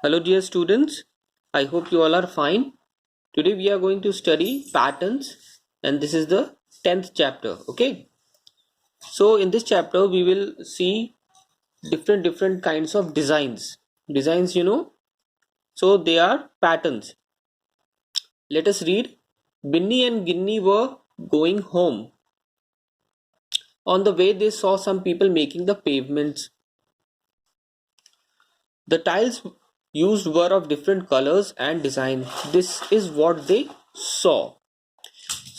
Hello dear students, I hope you all are fine. Today we are going to study patterns and this is the 10th chapter, okay? So in this chapter we will see different kinds of designs. Designs, so they are patterns. Let us read. Binny and Ginny were going home. On the way they saw some people making the pavements. The tiles used were of different colors and design. This is what they saw.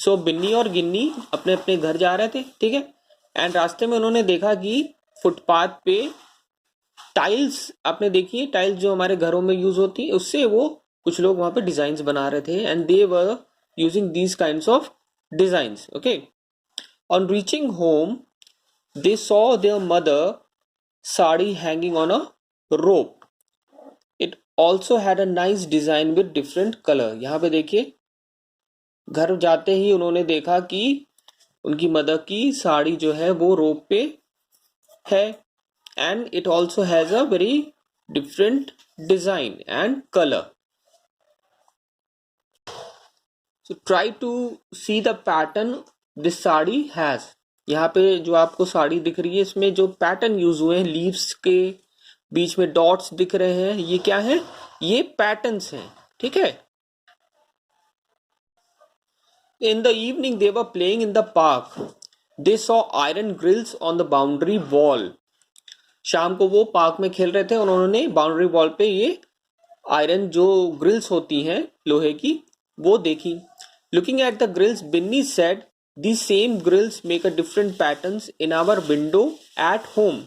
सो बिन्नी और गिन्नी अपने अपने घर जा रहे थे, ठीक है। And रास्ते में उन्होंने देखा कि फुटपाथ पे टाइल्स, आपने देखी टाइल्स जो हमारे घरों में यूज होती है, उससे वो कुछ लोग वहां पे डिजाइन बना रहे थे and they were using these kinds of designs, okay. On reaching home they saw there mother sari hanging on a rope. It also had a nice design with different colour. यहाँ पे देखिए, घर जाते ही उन्होंने देखा कि उनकी मदर की साड़ी जो है वो रोप पे है and it also has a very different design and colour. So try to see the pattern this sari has. यहाँ पे जो आपको साड़ी दिख रही है, इसमें जो पैटर्न यूज हुए हैं, लीव्स के बीच में डॉट्स दिख रहे हैं, ये क्या है? ये पैटर्न्स हैं, ठीक है। In the evening they were playing in the park. They saw iron grills on the boundary wall. शाम को वो पार्क में खेल रहे थे और उन्होंने बाउंड्री वॉल पे ये आयरन जो ग्रिल्स होती हैं लोहे की, वो देखी. Looking at the grills, Binny said, "These same grills make a different patterns in our window at home."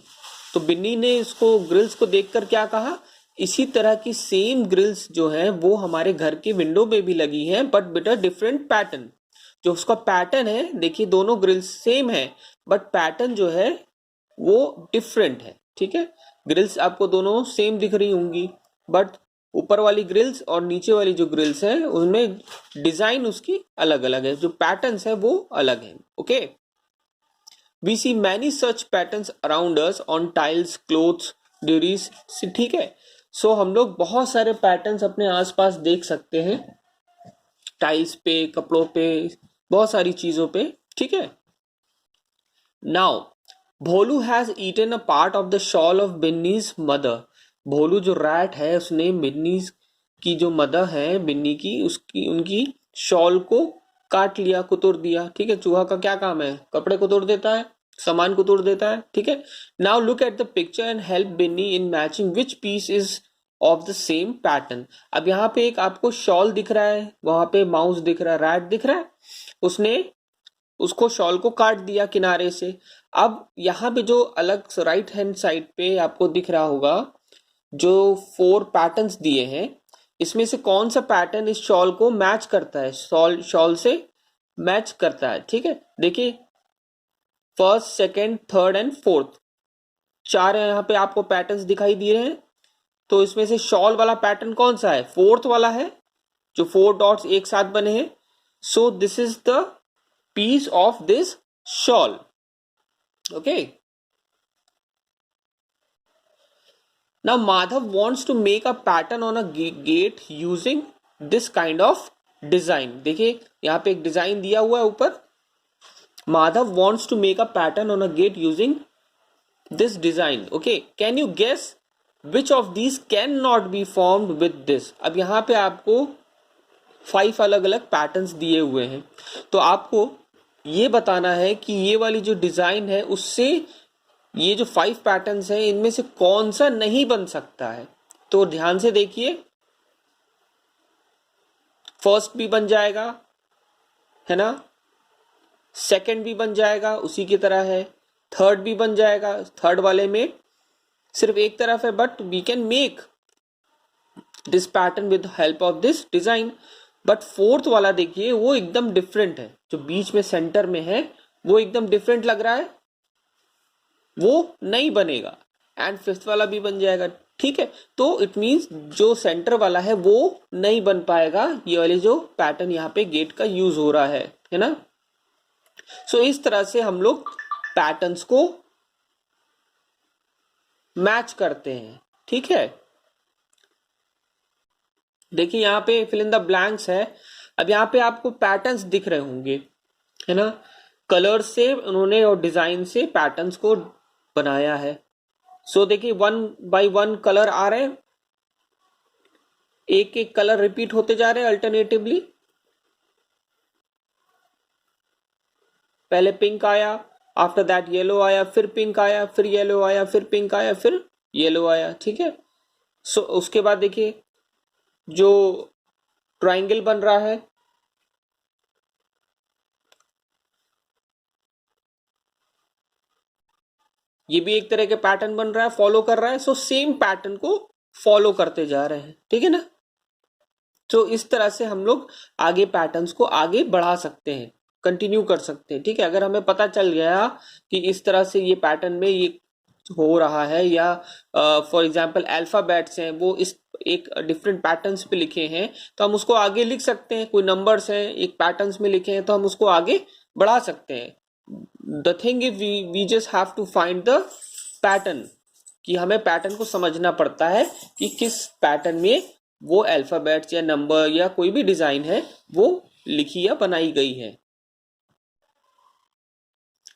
तो बिन्नी ने इसको ग्रिल्स को देखकर क्या कहा? इसी तरह की सेम ग्रिल्स जो हैं वो हमारे घर के विंडो में भी लगी हैं, but with a different pattern. जो उसका पैटर्न है, देखिए दोनों ग्रिल्स सेम है बट पैटर्न जो है वो डिफरेंट है, ठीक है। ग्रिल्स आपको दोनों सेम दिख रही होंगी बट ऊपर वाली ग्रिल्स और नीचे वाली जो ग्रिल्स है उनमें डिजाइन उसकी अलग अलग है, जो पैटर्न्स है वो अलग है, okay. We see many such patterns around us on tiles, clothes, durries, ठीक है। सो हम लोग बहुत सारे पैटर्न्स अपने आसपास देख सकते हैं, टाइल्स पे, कपड़ों पे, बहुत सारी चीजों पे, ठीक है। Now Bholu has eaten a part of the shawl of Binni's mother. Bholu जो रैट है उसने बिन्नी की जो मदर है बिन्नी की, उसकी उनकी शॉल को काट लिया, कुतुर दिया, ठीक है। चूहा का क्या काम है? कपड़े कुतुर देता है, सामान कुतुर देता है, ठीक है। Now look at the picture and help Binni in matching which piece is of the same pattern. अब यहाँ पे एक आपको शॉल दिख रहा है, वहां पे माउस दिख रहा है, रैट दिख रहा है, उसने उसको शॉल को काट दिया किनारे से. अब यहाँ पे जो अलग राइट हैंड साइड पे आपको दिख रहा होगा जो 4 पैटर्न्स दिए हैं, इसमें से कौन सा पैटर्न इस शॉल को मैच करता है? शॉल से मैच करता है, ठीक है। देखिए, first, second, third and fourth, 4 यहाँ पे आपको पैटर्न्स दिखाई दिए हैं. तो इसमें से शॉल वाला पैटर्न कौन सा है? फोर्थ वाला है, जो 4 डॉट्स एक साथ बने हैं. So this is the piece of this shawl, okay. Now Madhav wants to make a pattern on a gate using this kind of design. देखिए यहाँ पे एक डिजाइन दिया हुआ है ऊपर. Madhav wants to make a pattern on a gate using this design, okay. Can you guess which of these cannot be formed with this? अब यहाँ पे आपको 5 अलग अलग पैटर्न्स दिए हुए हैं, तो आपको ये बताना है कि ये वाली जो डिजाइन है उससे ये जो 5 पैटर्न्स हैं इनमें से कौन सा नहीं बन सकता है. तो ध्यान से देखिए, फर्स्ट भी बन जाएगा, है ना, सेकंड भी बन जाएगा, उसी की तरह है, थर्ड भी बन जाएगा. थर्ड वाले में सिर्फ एक तरफ है but we can make this pattern with help of this design. But fourth वाला देखिए वो एकदम डिफरेंट है, जो बीच में सेंटर में है वो एकदम डिफरेंट लग रहा है, वो नहीं बनेगा. एंड फिफ्थ वाला भी बन जाएगा, ठीक है. तो इट मींस जो सेंटर वाला है वो नहीं बन पाएगा, ये वाले जो पैटर्न यहाँ पे गेट का यूज हो रहा है ना. सो इस तरह से हम लोग पैटर्न्स को मैच करते हैं, ठीक है. देखिए यहाँ पे फिल इन द ब्लैंक्स है। अब यहाँ पे आपको पैटर्न्स दिख रहे होंगे, है ना, कलर से उन्होंने और डिजाइन से पैटर्न्स को बनाया है। सो देखिए 1 by 1 कलर आ रहे हैं, एक एक कलर रिपीट होते जा रहे हैं अल्टरनेटिवली। पहले पिंक आया, आफ्टर दैट येलो आया, फिर पिंक आया, फिर येलो आया, फिर पिंक आया, फिर येलो आया, ठीक है। सो उसके बाद देखिए जो ट्राइंगल बन रहा है, ये भी एक तरह के पैटर्न बन रहा है, फॉलो कर रहा है। सो सेम पैटर्न को फॉलो करते जा रहे हैं, ठीक है ना। तो इस तरह से हम लोग आगे पैटर्न्स को आगे बढ़ा सकते हैं, कंटिन्यू कर सकते हैं, ठीक है। अगर हमें पता चल गया कि इस तरह से ये पैटर्न में ये हो रहा है, या फॉर एग्जांपल अल्फाबेट्स हैं वो इस एक डिफरेंट पैटर्न्स पे लिखे हैं, तो हम उसको आगे लिख सकते हैं। कोई नंबर्स हैं एक पैटर्न्स में लिखे हैं तो हम उसको आगे बढ़ा सकते हैं। The thing is we just have to find the pattern, कि हमें पैटर्न को समझना पड़ता है कि किस पैटर्न में वो अल्फाबेट्स या नंबर या कोई भी डिजाइन है वो लिखी या बनाई गई है।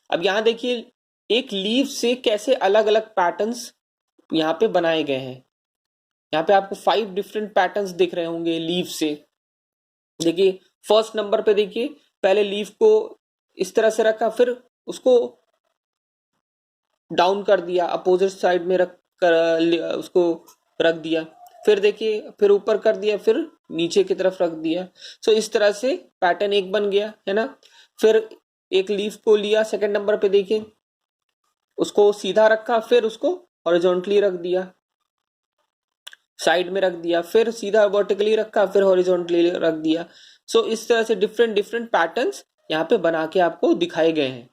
अब यहां देखिए एक लीफ से कैसे अलग अलग पैटर्न्स यहाँ पे बनाए गए हैं। यहाँ पे आपको 5 डिफरेंट पैटर्न्स दिख रहे होंगे लीफ से। देखिए फर्स्ट नंबर पे देखिए, पहले लीफ को इस तरह से रखा, फिर उसको डाउन कर दिया, अपोजिट साइड में रख कर उसको रख दिया, फिर देखिए फिर ऊपर कर दिया, फिर नीचे की तरफ रख दिया। सो इस तरह से पैटर्न एक बन गया, है ना। फिर एक लीफ को लिया, सेकंड नंबर पे देखिए उसको सीधा रखा, फिर उसको हॉरिजॉन्टली रख दिया, साइड में रख दिया, फिर सीधा वर्टिकली रखा, फिर हॉरिजॉन्टली रख दिया। सो इस तरह से डिफरेंट डिफरेंट पैटर्न्स यहाँ पे बना के आपको दिखाए गए हैं।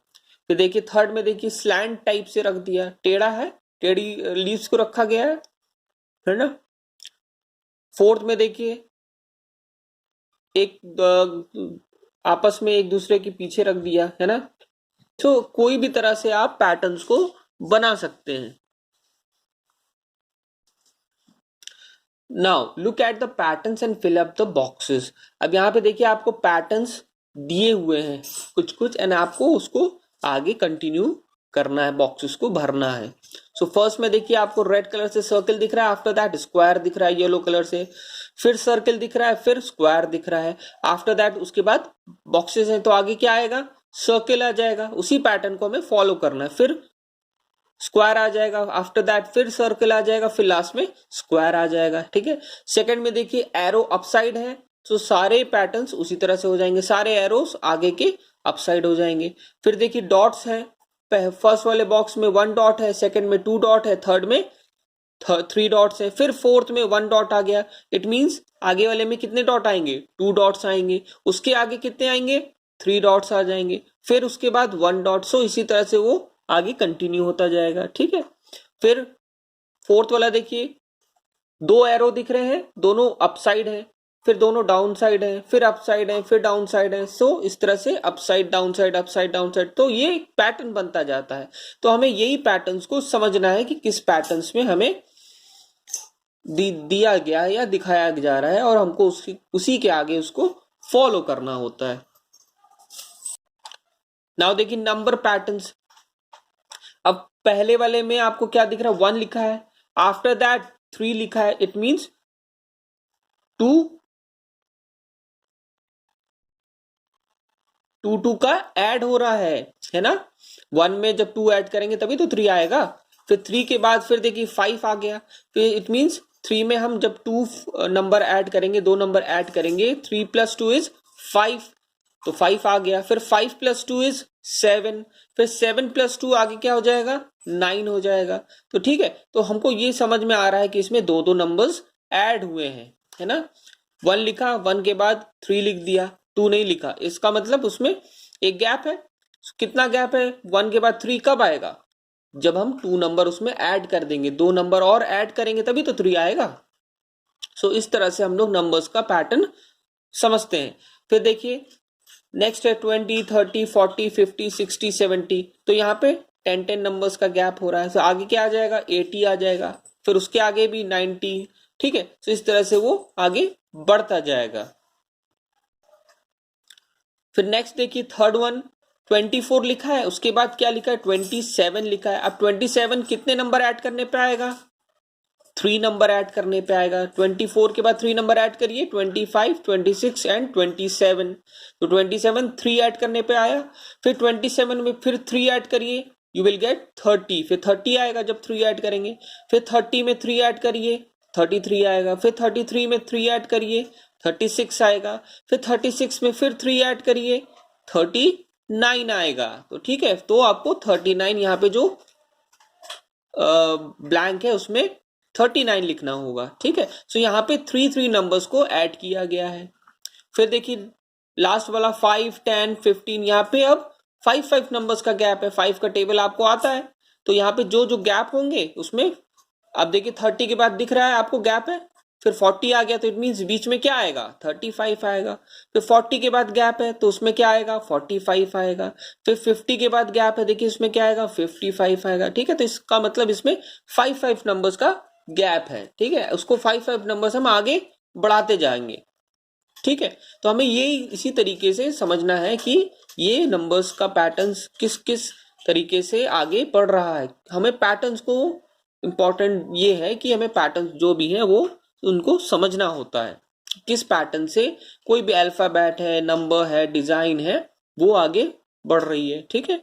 फिर देखिए थर्ड में देखिए स्लैंट टाइप से रख दिया, टेढ़ा है, टेढ़ी लीव्स को रखा गया है ना। फोर्थ में देखिए एक आपस में एक दूसरे के पीछे रख दिया, है ना। तो कोई भी तरह से आप पैटर्न्स को बना सकते हैं। Now look at the patterns and fill up the boxes. अब यहाँ पे देखिए आपको पैटर्न्स दिए हुए हैं कुछ कुछ, एंड आपको उसको आगे कंटिन्यू करना है, बॉक्सेस को भरना है। सो फर्स्ट में देखिए आपको रेड कलर से सर्कल दिख रहा है, आफ्टर दैट स्क्वायर दिख रहा है येलो कलर से, फिर सर्कल दिख रहा है, फिर स्क्वायर दिख रहा है, आफ्टर दैट उसके बाद बॉक्सेस हैं तो आगे क्या आएगा, सर्कल आ जाएगा। उसी पैटर्न को हमें फॉलो करना है, फिर स्क्वायर आ जाएगा, आफ्टर दैट फिर सर्कल आ जाएगा, फिर लास्ट में स्क्वायर आ जाएगा, ठीक है। सेकंड में देखिए एरो अपसाइड है, तो सारे पैटर्न्स उसी तरह से हो जाएंगे, सारे एरोस आगे के अपसाइड हो जाएंगे। फिर देखिए डॉट्स हैं, फर्स्ट वाले बॉक्स में 1 डॉट है, सेकंड में 2 डॉट है, थर्ड में 3 डॉट्स है, फिर फोर्थ में 1 डॉट आ गया। इट मींस आगे वाले में कितने डॉट आएंगे, 2 डॉट्स आएंगे, उसके आगे कितने आएंगे, 3 डॉट्स आ जाएंगे, फिर उसके बाद 1 डॉट। सो इसी तरह से वो आगे कंटिन्यू होता जाएगा, ठीक है। फिर फोर्थ वाला देखिए 2 एरो दिख रहे हैं, दोनों अपसाइड है, फिर दोनों डाउन साइड है, फिर अपसाइड है, फिर डाउन साइड है। सो इस तरह से upside down side, upside down side, तो ये एक पैटर्न बनता जाता है। तो हमें यही पैटर्न्स को समझना है कि किस पैटर्न्स में हमें दिया गया है या दिखाया जा रहा है, और हमको उसी के आगे उसको फॉलो करना होता है। नाउ देखिए नंबर पैटर्न्स। अब पहले वाले में आपको क्या दिख रहा है, 1 लिखा है, आफ्टर दैट 3 लिखा है, इट मींस 2 का ऐड हो रहा है ना। 1 में जब 2 ऐड करेंगे तभी तो 3 आएगा। फिर 3 के बाद फिर देखिए 5 आ गया, फिर इट मींस 3 में हम जब 2 नंबर ऐड करेंगे, 2 नंबर ऐड करेंगे, 3 + 2 = 5, तो 5 आ गया। फिर 5 + 2 = 7, फिर 7 + 2 आगे क्या हो जाएगा, 9 हो जाएगा। तो ठीक है, तो हमको ये समझ में आ रहा है कि इसमें 2 नंबर्स ऐड हुए हैं, है ना। 1 लिखा, 1 के बाद 3 लिख दिया, 2 नहीं लिखा, इसका मतलब उसमें एक गैप है। कितना गैप है, 1 के बाद 3 कब आएगा, जब हम 2 नंबर उसमें ऐड कर देंगे, 2 नंबर और ऐड करेंगे तभी तो 3 आएगा। सो इस तरह से हम लोग नंबर्स का पैटर्न समझते हैं। फिर देखिए नेक्स्ट है 20, 30, 40, 50, 60, 70, तो यहाँ पे 10 नंबर्स का गैप हो रहा है। तो आगे क्या आ जाएगा, 80 आ जाएगा, फिर उसके आगे भी 90, ठीक है, तो इस तरह से वो आगे बढ़ता जाएगा। फिर नेक्स्ट देखिए थर्ड वन 24 लिखा है, उसके बाद क्या लिखा है 27 लिखा है। अब 27 कितने नंबर ऐड करने पे आएगा, 3 नंबर ऐड करने पे आएगा। 24 के बाद 3 नंबर ऐड करिए, 25, 26 एंड 27। तो 27 3 ऐड करने पे आया, फिर 27 में फिर 3 ऐड करिए, यू विल गेट 30। फिर 30 आएगा जब 3 ऐड करेंगे, फिर 30 में 3 ऐड करिए 33 आएगा, फिर 33 में 3 ऐड करिए 36 आएगा, फिर 36 में फिर 3 ऐड करिए 39 आएगा। तो ठीक है, तो आपको 39 यहाँ पे जो ब्लैंक है उसमें 39 लिखना होगा। ठीक है, सो यहाँ पे 3 नंबर्स को ऐड किया गया है। फिर देखिए लास्ट वाला 5, 10, 15, यहाँ पे अब 5 नंबर्स का गैप है। 5 का टेबल आपको आता है, तो यहाँ पे जो जो गैप होंगे उसमें अब देखिए 30 के बाद दिख रहा है आपको गैप है, फिर 40 आ गया तो इट मीन्स बीच में क्या आएगा 35 आएगा। फिर 40 के बाद गैप है तो उसमें क्या आएगा 45 आएगा। फिर 50 के बाद गैप है, देखिए उसमें क्या आएगा 55 आएगा। ठीक है, तो इसका मतलब इसमें 5 नंबर्स का गैप है। ठीक है, उसको 5 नंबर्स हम आगे बढ़ाते जाएंगे। ठीक है, तो हमें ये इसी तरीके से समझना है कि ये नंबर्स का पैटर्न्स किस किस तरीके से आगे बढ़ रहा है। हमें पैटर्न्स को इम्पोर्टेंट ये है कि हमें पैटर्न्स जो भी है वो उनको समझना होता है, किस पैटर्न से कोई भी अल्फाबेट है, नंबर है, डिजाइन है, वो आगे बढ़ रही है। ठीक है,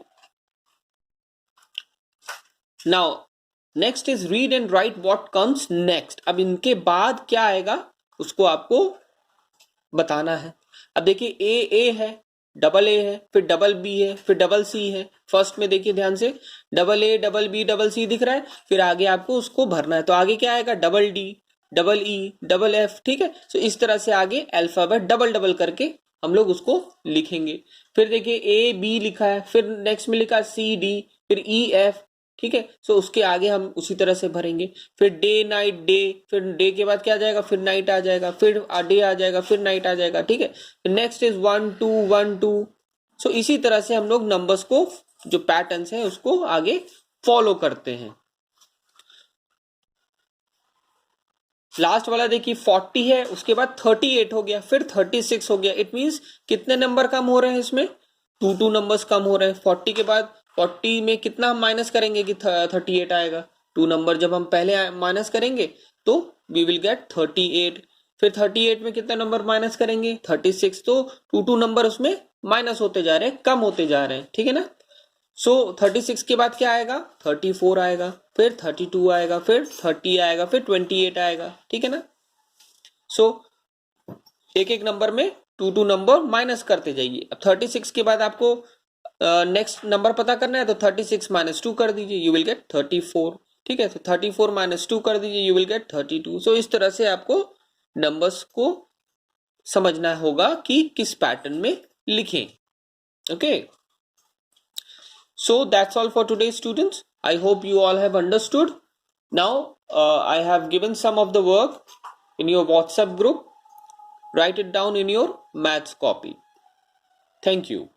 now next is read and right what comes next. अब इनके बाद क्या आएगा उसको आपको बताना है। अब देखिए ए है, डबल ए है, फिर डबल बी है, फिर डबल सी है। फर्स्ट में देखिए ध्यान से double A, double B, double C दिख रहा है, फिर आगे आपको उसको भरना है। तो आगे क्या आएगा double D, double E, double F. ठीक है, तो इस तरह से आगे अल्फाबेट डबल डबल करके हम लोग उसको लिखेंगे। फिर देखिए ए बी लिखा है, फिर नेक्स्ट में लिखा सी डी, फिर ई एफ। ठीक है, सो उसके आगे हम उसी तरह से भरेंगे। फिर डे नाइट डे, फिर डे के बाद क्या आ जाएगा फिर नाइट आ जाएगा, फिर डे आ जाएगा, फिर नाइट आ जाएगा। ठीक है, नेक्स्ट इज 1 2 1 2। सो इसी तरह से हम लोग नंबर्स को जो पैटर्न्स है उसको आगे फॉलो करते हैं। लास्ट वाला देखिए 40 है, उसके बाद 38 हो गया, फिर 36 हो गया। इट मींस कितने नंबर कम हो रहे हैं इसमें 2 नंबर्स कम हो रहे हैं। 40 के बाद 40 में कितना हम माइनस करेंगे कि 38 आएगा। 2 नंबर जब हम पहले माइनस करेंगे तो वी विल गेट 38। फिर 38 में कितना नंबर माइनस करेंगे 36। तो 2 नंबर उसमें माइनस होते जा रहे हैं, कम होते जा रहे हैं। ठीक है ना, सो 36 के बाद क्या आएगा 34 आएगा, फिर 32 आएगा, फिर 30 आएगा, फिर 28 आएगा। ठीक है ना, सो एक एक नंबर में 2 नंबर माइनस करते जाइए। अब 36 के बाद आपको नेक्स्ट नंबर पता करना है, तो 36 माइनस 2 कर दीजिए, यू विल गेट 34। ठीक है, तो 34 माइनस 2 कर दीजिए, यू विल गेट 32। सो इस तरह से आपको नंबर्स को समझना होगा कि किस पैटर्न में लिखें। Okay, so that's all for today students. I hope you all have understood. Now I have given some of the work in your WhatsApp group. Write it down in your maths copy. Thank you.